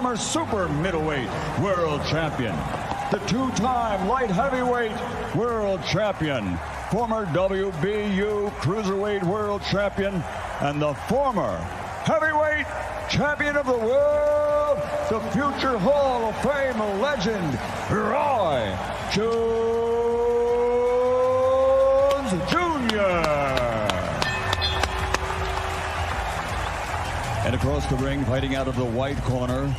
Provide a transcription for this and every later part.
former super middleweight world champion, the two-time light heavyweight world champion, former WBU cruiserweight world champion, and the former heavyweight champion of the world, the future Hall of Fame legend, Roy Jones Jr. And across the ring, fighting out of the white corner,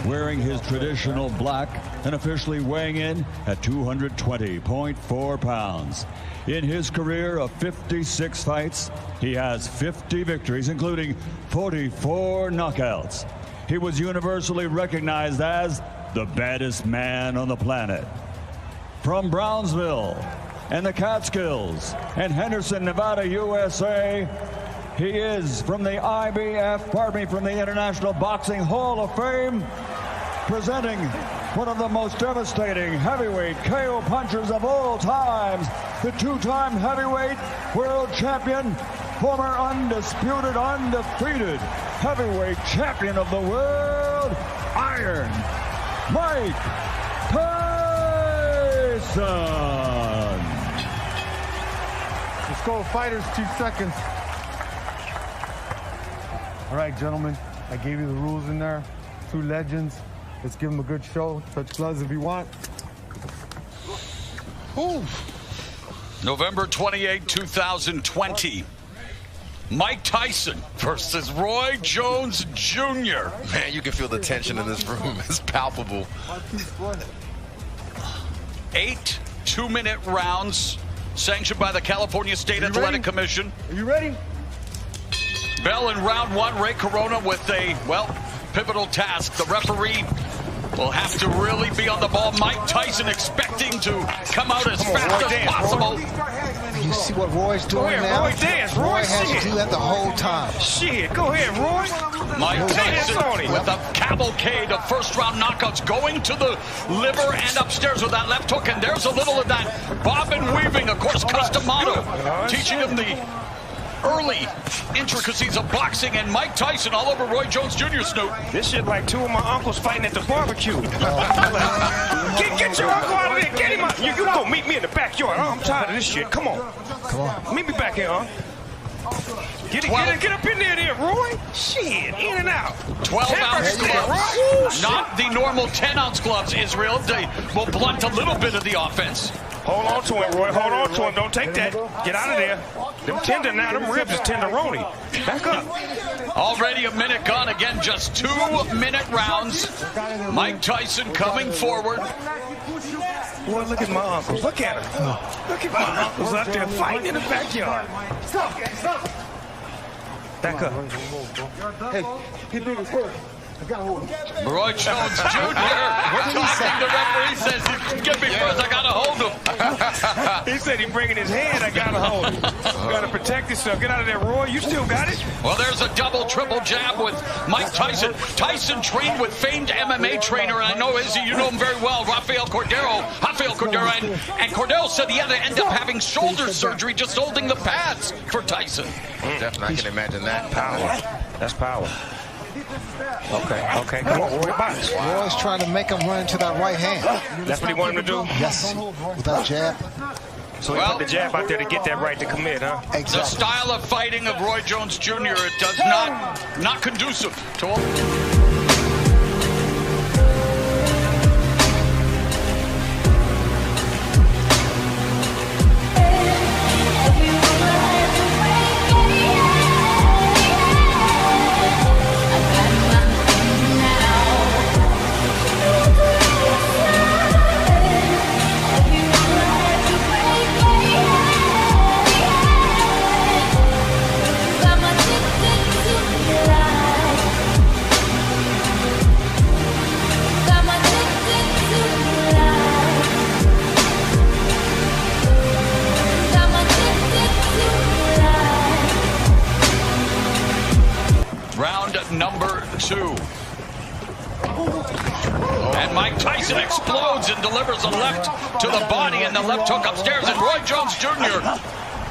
wearing his traditional black and officially weighing in at 220.4 pounds. In his career of 56 fights, he has 50 victories, including 44 knockouts. He was universally recognized as the baddest man on the planet. From Brownsville and the Catskills and Henderson, Nevada, USA, he is from the from the International Boxing Hall of Fame, presenting one of the most devastating heavyweight KO punchers of all times, the two-time heavyweight world champion, former undisputed, undefeated heavyweight champion of the world, Iron Mike Tyson. Let's go, fighters, 2 seconds. All right, gentlemen, I gave you the rules in there. 2 legends. Let's give them a good show. Touch gloves if you want. Ooh. November 28, 2020. Mike Tyson versus Roy Jones Jr. Man, you can feel the tension in this room. It's palpable. 8 2-minute rounds sanctioned by the California State Athletic Commission. Are you ready? Bell in round 1, Ray Corona with a, well, pivotal task. The referee will have to really be on the ball. Mike Tyson expecting to come out as fast as possible. You see what Roy's doing now? Roy dance. Roy has to do that the whole time. Shit, go ahead, Roy. Mike Tyson with a cavalcade of first-round knockouts going to the liver and upstairs with that left hook. And there's a little of that bobbin weaving, of course, Customato, teaching him the early intricacies of boxing, and Mike Tyson all over Roy Jones Jr. Snoop. This shit like 2 of my uncles fighting at the barbecue. Get your uncle out of there. Get him out. You go meet me in the backyard. I'm tired of this shit. Come on. Come on. Meet me back here, huh? Get up in there, Roy. Shit, in and out. 12-ounce gloves. Not the normal 10-ounce gloves, Israel. They will blunt a little bit of the offense. Hold on to him, Roy. Hold on to him. Don't take that. Get out of there. Them tender now. Them ribs is tenderoni. Back up. Already a minute gone. Again, just 2-minute rounds. Mike Tyson coming forward. Boy, look at my uncles. Look at him. Look at my uncles out there fighting in the backyard. Stop. Back up. Hey, hit me first. I got hold of him. Roy Jones Jr. We're talking. The referee says, "Get me first. I gotta hold him." He said he's bringing his hand. I gotta hold him. You gotta protect yourself. Get out of there, Roy. You still got it. Well, there's a double, triple jab with Mike Tyson. Tyson trained with famed MMA trainer, and I know, Izzy, you know him very well, Rafael Cordero. And Cordero said he had to end up having shoulder surgery just holding the pads for Tyson. Definitely, I can imagine that. Power. That's power. Okay. Come on, Roy. Box. Roy's trying to make him run into that right hand. That's what he wanted him to do? Yes, with that jab. So he put the jab out there to get that right to commit, huh? Exactly. The style of fighting of Roy Jones Jr., it does not conducive to all. Number 2. And Mike Tyson explodes and delivers a left to the body and the left hook upstairs. And Roy Jones Jr.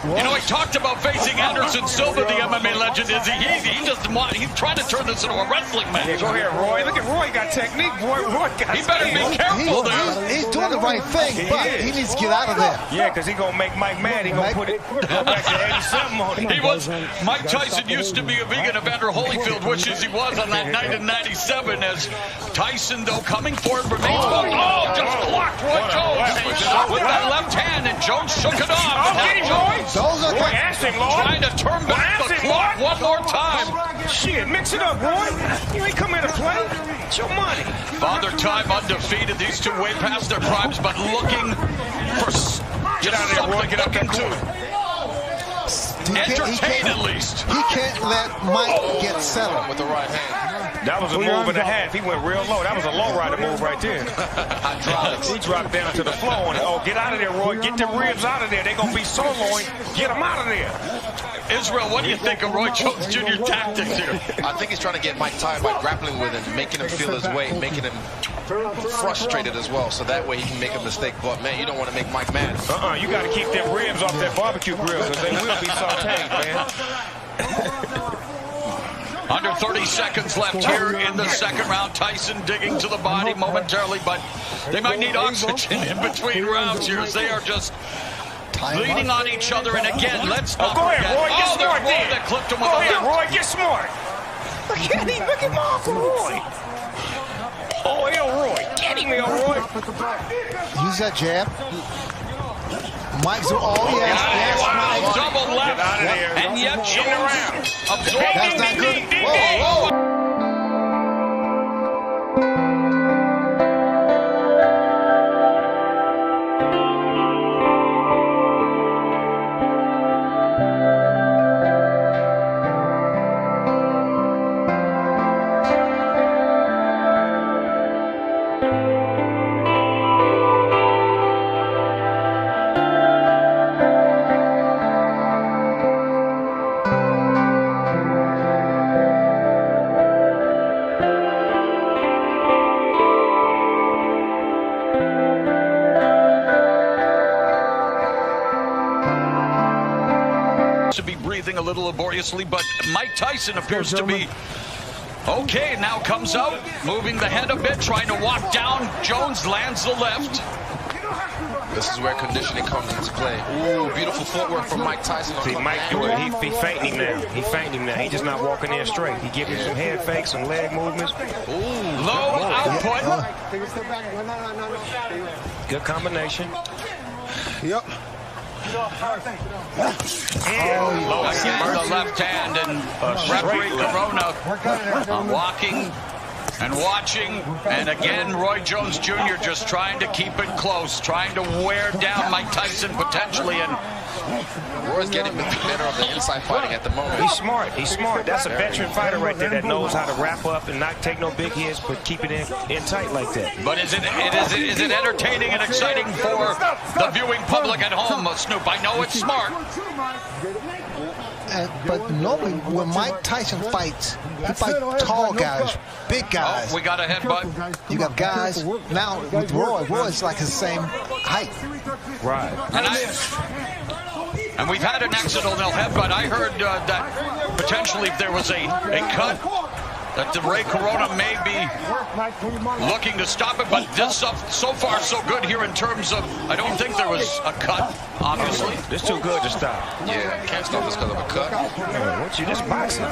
You know, he talked about facing Anderson Silva, the MMA legend. He doesn't want. He's trying to turn this into a wrestling match. Yeah, go ahead, Roy. Look at Roy got technique. Boy, Roy got. He better be careful there. He's doing the right thing, but he needs to get out of there. Yeah, because he gonna make Mike mad. He gonna put it go back to 87 on it. He was. Mike Tyson used to be a vegan. Evander Holyfield wishes he was on that night in '97. As Tyson, though, coming forward, remains focused. Oh, just blocked Roy Jones with that left hand, and Jones shook it off. Oh, get him, Roy. Those are Roy, ask him, Lord. Trying to turn back the clock one more time. Shit, mix it up, Roy. You ain't come here to play. It's your money. Father Time undefeated. These two way past their primes, but looking for just something to look into. Entertain at least. He can't let Mike get settled with the right hand. That was a move and a half. He went real low. That was a low rider move right there. Hydraulics. He dropped down to the floor. And, oh, get out of there, Roy. Get the ribs out of there. They're going to be soloing. Get them out of there. Israel, what do you think of Roy Jones Jr. tactics here? I think he's trying to get Mike tired by grappling with him, making him feel his weight, making him frustrated as well, so that way he can make a mistake. But, man, you don't want to make Mike mad. You got to keep them ribs off that barbecue grill because they will be sauteed, man. Under 30 seconds left here in the second round. Tyson digging to the body momentarily, but they might need oxygen in between rounds here as they are just leaning on each other. And again, let's not go forget. ahead, Roy, get smart Roy then. that clipped him with Go a ahead, left. Roy, get smart. Look at him. Look at my Uncle Roy. Oh, Elroy. Get him, Elroy. Use that jab. Mike's yes, Mike. Double left. Get out of there. And yet Jones absorbed. That's not good. Whoa. To be breathing a little laboriously, but Mike Tyson appears to be okay. Now comes out, moving the head a bit, trying to walk down. Jones lands the left. This is where conditioning comes into play. Ooh, beautiful footwork from Mike Tyson. See, Mike doing it. He fainting him now. He fainting him now. He just not walking in straight. He giving some head fakes, some leg movements. Ooh, low output. Good combination. Yep. Again, the left hand, and referee Corona walking and watching, and again Roy Jones Jr. just trying to keep it close, trying to wear down Mike Tyson potentially, and Roy's getting the better of the inside fighting at the moment. He's smart. He's smart. That's a veteran fighter right there that knows how to wrap up and not take no big hits, but keep it in tight like that. But is it entertaining and exciting for the viewing public at home, Snoop? I know it's smart. But normally when Mike Tyson fights, he fights tall guys, big guys. Oh, we got a headbutt. You got guys now with Roy's like his same height. Right. And we've had an accidental headbutt. I heard that potentially if there was a cut, that the Ray Corona may be looking to stop it, but this so far so good here in terms of, I don't think there was a cut, obviously. This too good to stop. Yeah, can't stop this because of a cut. What you just boxing?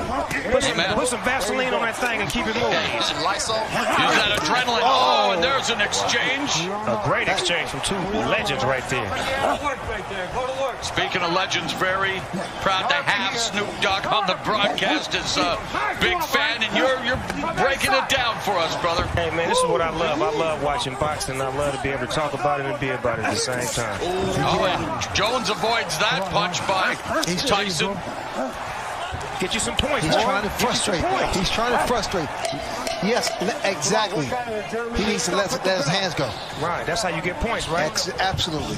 Put some Vaseline on that thing and keep it moving. Use some Lysol. Use that adrenaline. Oh, and there's an exchange. A great exchange from two legends right there. Speaking of legends, very proud to have Snoop Dogg on the broadcast as a big fan, and you're breaking it down for us, brother. Hey, man, this is what I love. I love watching boxing. I love to be able to talk about it and be about it at the same time. Oh, and Jones avoids that punch by Tyson. Get you some points. He's trying to frustrate. He's trying to frustrate. Yes, exactly. He needs to let his hands go. Right, that's how you get points, right? Absolutely.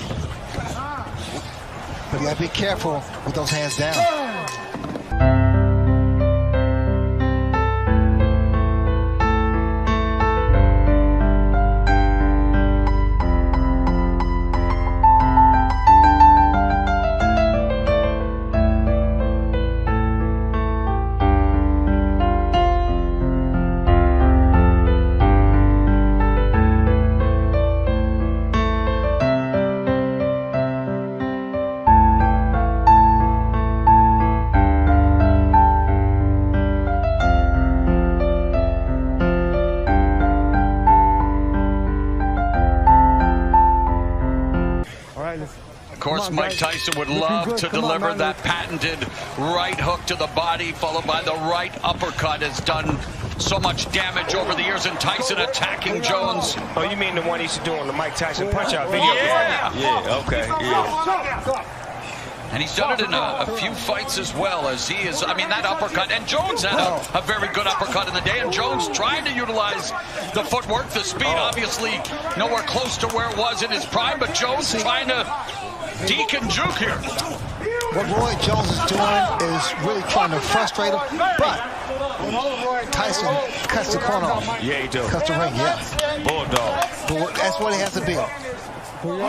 But you gotta be careful with those hands down. course, Mike Tyson would love to deliver that patented right hook to the body, followed by the right uppercut. Has done so much damage over the years, and Tyson attacking Jones. Oh, you mean the one he used to do on the Mike Tyson punch-out video? Yeah. Yeah, okay, yeah. And he's done it in a few fights as well, as he is, I mean, that uppercut. And Jones had a very good uppercut in the day, and Jones trying to utilize the footwork, the speed, obviously nowhere close to where it was in his prime, but Jones trying to deke and juke here. What Roy Jones is doing is really trying to frustrate him, but Tyson cuts the corner off. Yeah, he does. Cuts the ring, yeah. Bulldog. But that's what he has to be. Well,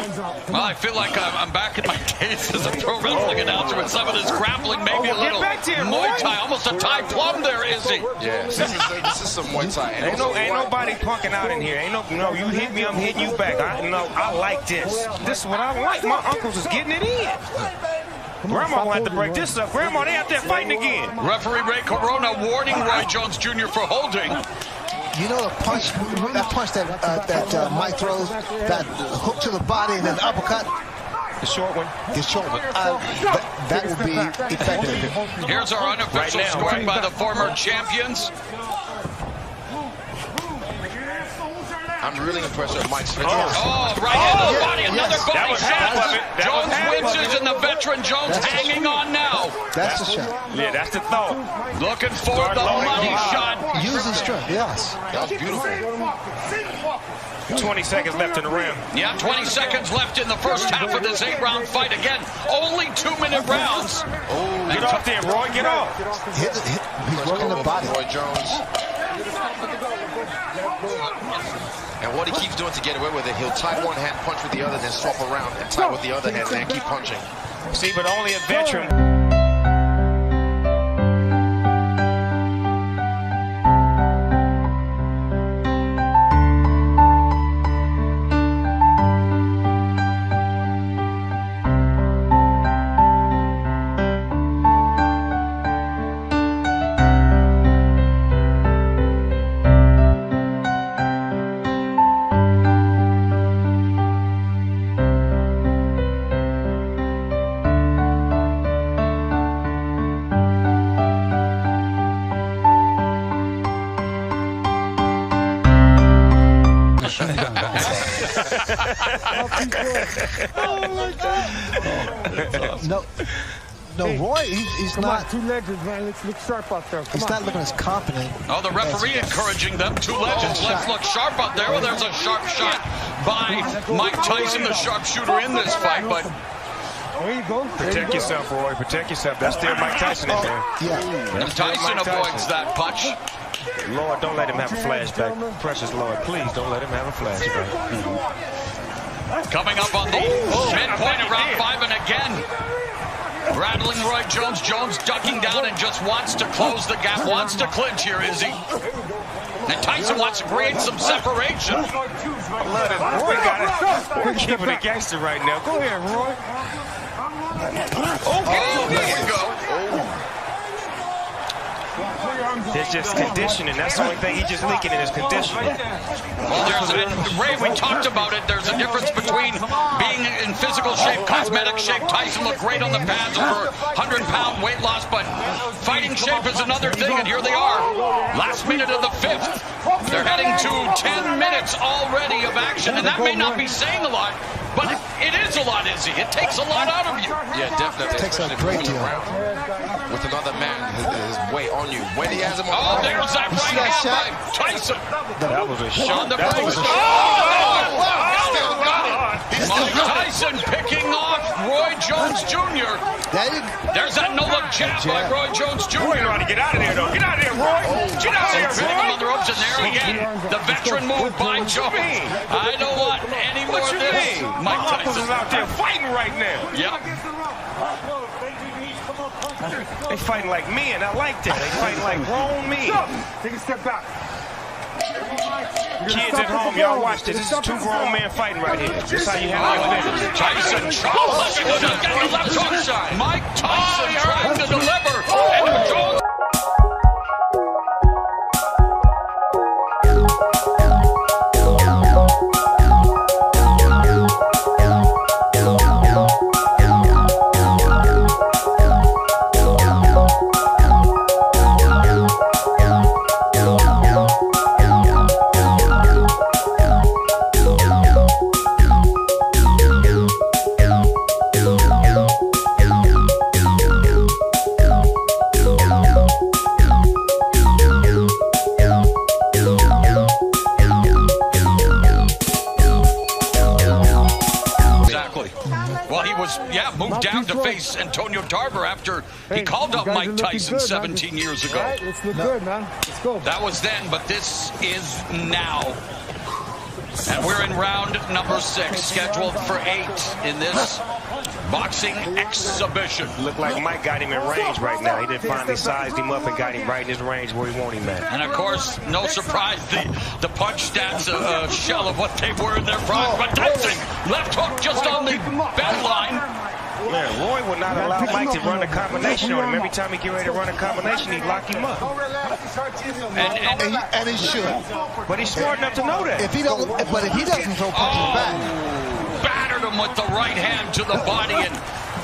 I feel like I'm back in my days as a pro wrestling announcer with some of this grappling, maybe a little Muay Thai, almost a Thai plum there, Izzy. Yeah, this is some Muay Thai. Ain't nobody punking out in here. Ain't no, you hit me, I'm hitting you back. I like this. This is what I like. My uncles is getting it in. Grandma will have to break this up. Grandma, they out there fighting again. Referee Ray Corona warning Roy Jones Jr. for holding. You know the punch, that Mike throws, that hook to the body and then the uppercut? The short one? The short one. That would be effective. Here's our unofficial scoring by the former champions. I'm really impressed with Mike's finish. Oh, right into the body, another body shot. Jones winches, and the veteran Jones hanging on now. That's the shot. Yeah, that's the thought. Looking for the money shot. Using strength, yes. That was beautiful. 20 seconds left in the round. Yeah, 20 seconds left in the first half of this 8-round fight. Again, only 2-minute rounds. Oh, get off there, Roy, get off. He's working the body. Roy Jones. And what he keeps doing to get away with it, he'll tie one hand, punch with the other, then swap around and tie with the other hand, and keep punching. See, but only a veteran. No, Roy, he's not. Two legends, man. Let's look sharp out there. He's not looking as confident. Oh, the referee encouraging them. Two legends. Let's look sharp out there. Well, there's a sharp shot by Mike Tyson, the sharpshooter in this fight, but there you go. Protect yourself, Roy. Protect yourself. That's still Mike Tyson in there. Yeah. and Tyson avoids that punch. Lord, don't let him have a flashback. Precious Lord, please don't let him have a flashback. Coming up on the midpoint of round 5, and again, rattling Roy Jones. Jones ducking down and just wants to close the gap, wants to clinch here, Izzy. And Tyson wants to create some separation. We're keeping it gangster right now. Go ahead, Roy. Okay, there you go. There's just conditioning. That's the only thing he's just leaking in his conditioning. Well, Ray, we talked about it. There's a difference between being in physical shape, cosmetic shape. Tyson looked great on the pads over 100-pound weight loss, but fighting shape is another thing, and here they are. Last minute of the 5th. They're heading to 10 minutes already of action, and that may not be saying a lot, but it is a lot, Izzy. It takes a lot out of you. Yeah, definitely. It takes a great deal. With another man his weight on you. When he has him on Oh, there's that right hand by Tyson. That was a shot. That was a shot. Still got it. Mike Tyson picking off Roy Jones Jr. There's that no-look jab by Roy Jones Jr. Roy know how to get out of there, though. Get out of there, Roy. Get out of there, Hitting him on the Roy. ropes, and there again, the veteran move by Jones. I don't want any more What of you this. mean? Mike My uncles is Tyson. out there fighting right now. Yep. They fighting like men. I like that. They fighting like grown men. Take a step back. Kids at home, y'all watch this. This is two grown men fighting right here. This is how you handle your business. Tyson tries to get the left hook. Mike Tyson trying to deliver. And Jones. was, moved down to face Antonio Tarver after he called up Mike Tyson 17 years ago. All right, let's look good, man. Let's go. That was then, but this is now. And we're in round number 6, scheduled for 8 in this boxing exhibition. Looked like Mike got him in range right now. He did finally sized him up and got him right in his range where he wanted him at. And of course, no surprise, the punch stats a shell of what they were in their prime. But Tyson, left hook just on the bell line. Man, Roy would not allow Mike to run a combination on him. Every time he get ready to run a combination, he'd lock him up. And he should. But he's smart enough to know that. If he doesn't throw punches back. Battered him with the right hand to the body, and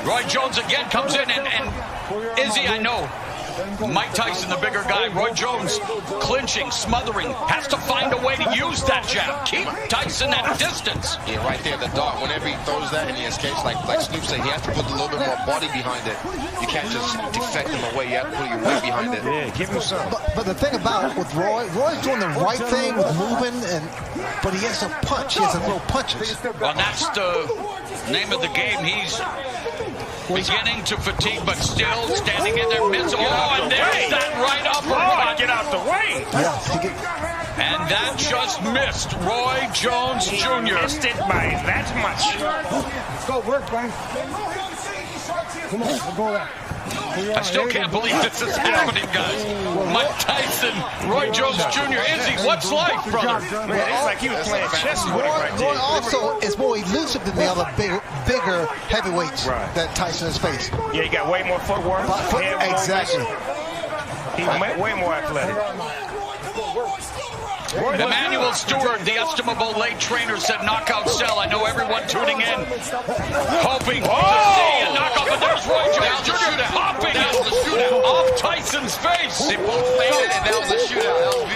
Roy Jones again comes in, and Izzy, I know, Mike Tyson, the bigger guy, Roy Jones clinching, smothering, has to find a way to use that jab. Keep Tyson at a distance. Yeah, right there, the dart. Whenever he throws that and he escapes, like Snoop said, he has to put a little bit more body behind it. You can't just defect him away. You have to put your weight behind it. Yeah, give him some. But the thing about it with Roy's doing the right thing with moving, but he has to punch. He has to throw punches. Well, that's the name of the game. He's beginning to fatigue, but still standing in there. And there's that right uppercut. Get out the way. And that just missed Roy Jones Jr. Missed it by that much. Let's go, work, man. Come on, we'll go there. I still can't believe this is happening, guys. Mike Tyson, Roy Jones Jr. Izzy, what's life, brother? Man, it's like he was playing chess with him right there. Roy also is more elusive than the other bigger heavyweights that Tyson has faced. Yeah, he got way more footwork. Exactly. He's way more athletic. Emmanuel Stewart, the estimable late trainer, said knockout cell. I know everyone tuning in, hoping to see a knockout, but there's Roy Jones Jr. hopping off Tyson's face. They both made it, and that was a shootout.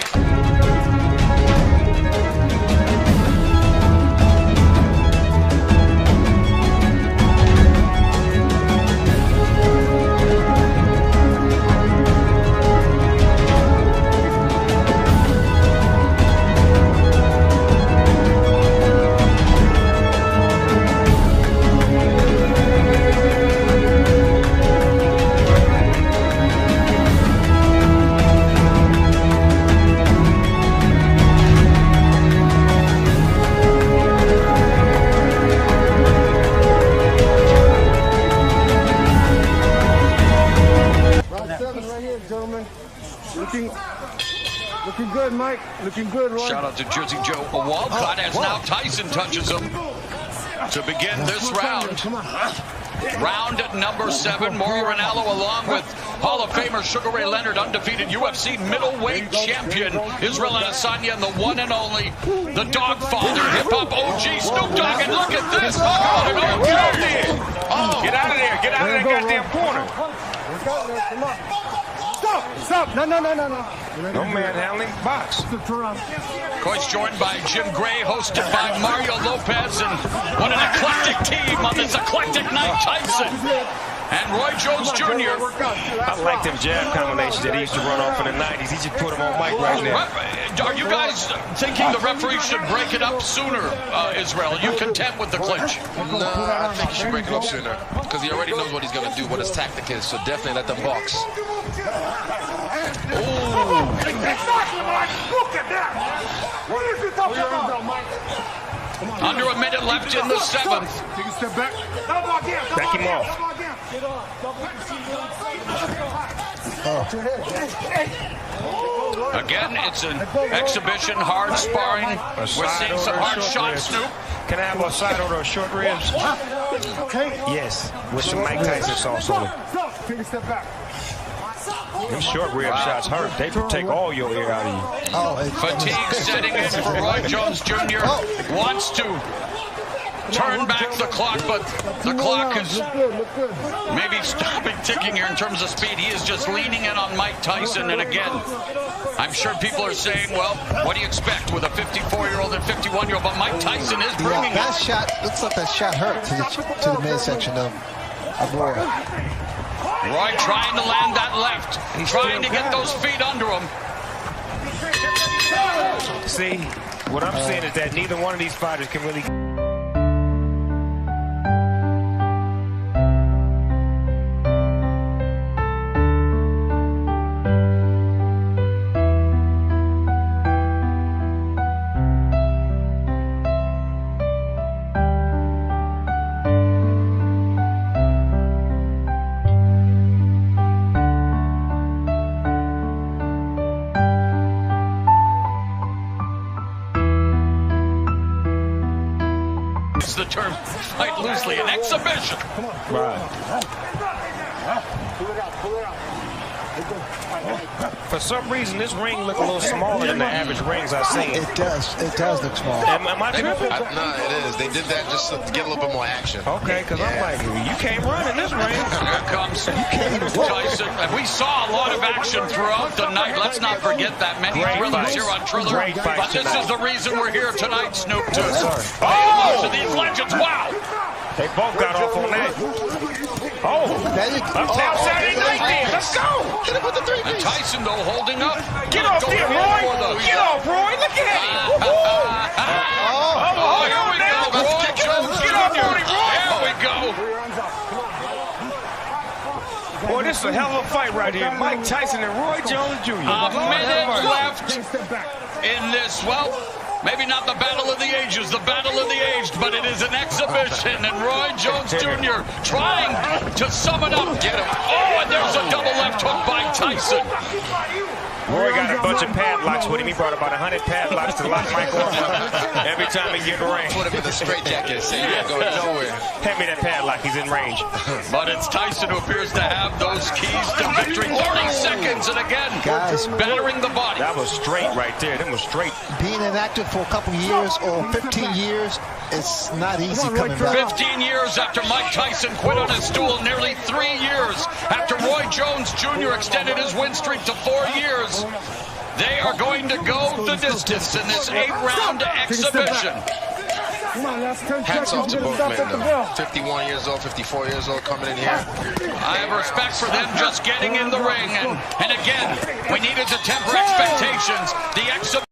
Looking good, Mike. Looking good, Roy. Shout out to Jersey Joe. A Walcott as now Tyson touches him to begin this round. Round number 7. Mauro Ranallo along with Hall of Famer Sugar Ray Leonard, undefeated UFC middleweight champion Israel Adesanya, and the one and only, the Dogfather, hip-hop OG Snoop Dogg. And look at this. Get out of there. Get out of that goddamn corner. Come on. Stop. No. No manhandling, box. Of course, joined by Jim Gray, hosted by Mario Lopez, and what an eclectic team on this eclectic night. Tyson and Roy Jones Jr. I like them jab combinations that he used to run off in the 90s. He just put them on Mike right now. Are you guys thinking the referee should break it up sooner, Israel? Are you content with the clinch? No, I think he should break it up sooner because he already knows what he's going to do, what his tactic is, so definitely let them box. Under a minute left in the 7th. Take a step back. Back him off. Again, it's an exhibition, hard sparring. We're seeing some hard shots, Snoop. Can I have a side order of short ribs? Yes, with some Mike Tyson sauce on it. Take a step back. Them short rib shots hurt. They take all your air out of you. Fatigue setting in for Roy Jones Jr. Wants to turn back the clock, but the clock is maybe stopping ticking here in terms of speed. He is just leaning in on Mike Tyson, and again, I'm sure people are saying, well, what do you expect with a 54-year-old and 51-year-old? But Mike Tyson is bringing that shot. Looks like that shot hurt to the midsection of Roy. Roy trying to land that left, trying to get those feet under him. See, what I'm saying is that neither one of these fighters can really... It's the term fight loosely, an exhibition. Right. For some reason, this ring look a little smaller than the average rings I've seen. It does. It does look small. Am I tripping? No, it is. They did that just to get a little bit more action. Okay, because I'm like, you can't run in this ring. Here comes Tyson. And we saw a lot of action throughout the night. Let's not forget that many thrillers here on Triller. Great fight But this is the reason we're here tonight, Snoop, to Oh! these legends. Wow! They both got off on that. Oh! Uptown Saturday night then. Let's go! Hit him with the 3 And piece. Tyson, though, holding up. Get off there, Roy! Get off, Roy! Look at him! Oh, here we go. Roy Jones. Get off on him, Roy! There we go. Boy, this is a hell of a fight right here. Mike Tyson and Roy Jones Jr. A minute left in this. Well, maybe not the battle of the ages, the battle of the aged, but it is an exhibition. And Roy Jones Jr. trying to sum it up. Get him. Oh, and there's a double left hook by Tyson. Roy got a bunch of padlocks with him. He brought about 100 padlocks to lock Mike up every time he get in the ring. Put him in the straight jacket. Say he ain't going nowhere. Hand me that padlock. He's in range. But it's Tyson who appears to have those keys to victory. 30 seconds, and again, Guys, battering the body. That was straight right there. That was straight. Being inactive for a couple years or 15 years, it's not easy coming back. 15 years after Mike Tyson quit on his stool, nearly 3 years after Roy Jones Jr. extended his win streak to 4 years. They are going to go the distance in this 8-round exhibition. Hats off to both men, though. 51 years old, 54 years old, coming in here. I have respect for them just getting in the ring. And again, we needed to temper expectations. The exhibition.